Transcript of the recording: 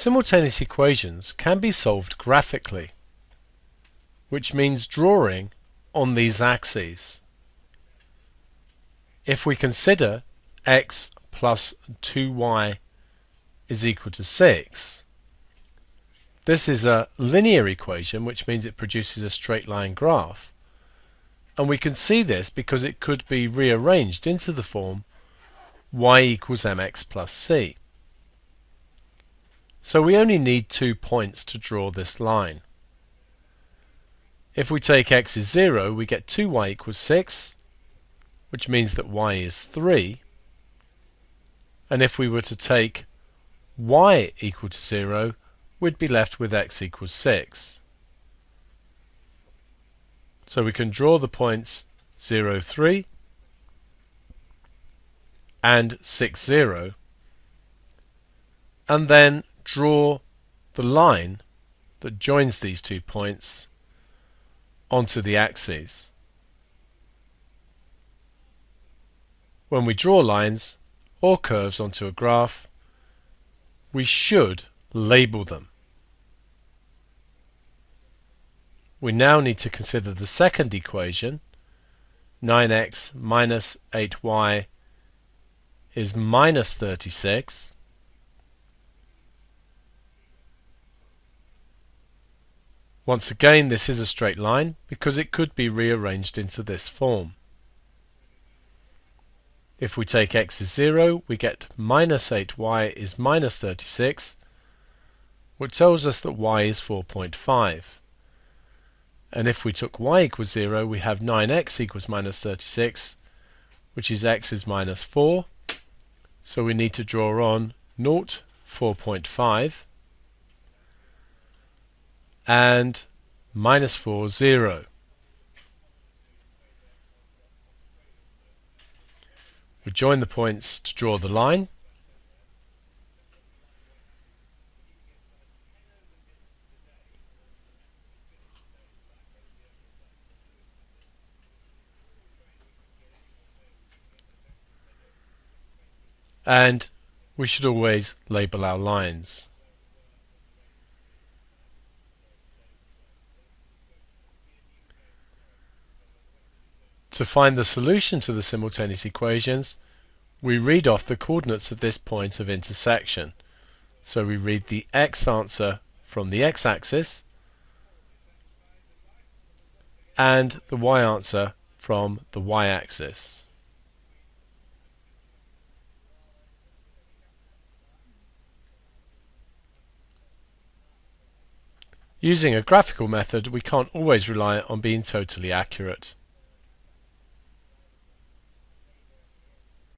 Simultaneous equations can be solved graphically, which means drawing on these axes. If we consider x plus 2y is equal to 6, this is a linear equation, which means it produces a straight line graph. And we can see this because it could be rearranged into the form y equals mx plus c. So we only need 2 points to draw this line. If we take x is 0, we get 2y equals 6, which means that y is 3. And if we were to take y equal to 0, we'd be left with x equals 6. So we can draw the points 0, 3 and 6, 0, and then draw the line that joins these 2 points onto the axes. When we draw lines or curves onto a graph, we should label them. We now need to consider the second equation. 9x minus 8y is minus 36. Once again, this is a straight line because it could be rearranged into this form. If we take x as 0, we get minus 8y is minus 36, which tells us that y is 4.5. And if we took y equals 0, we have 9x equals minus 36, which is x is minus 4. So we need to draw on 0, 4.5, and minus 4, 0. We join the points to draw the line. And we should always label our lines. To find the solution to the simultaneous equations, we read off the coordinates of this point of intersection. So we read the x answer from the x-axis and the y answer from the y-axis. Using a graphical method, we can't always rely on being totally accurate.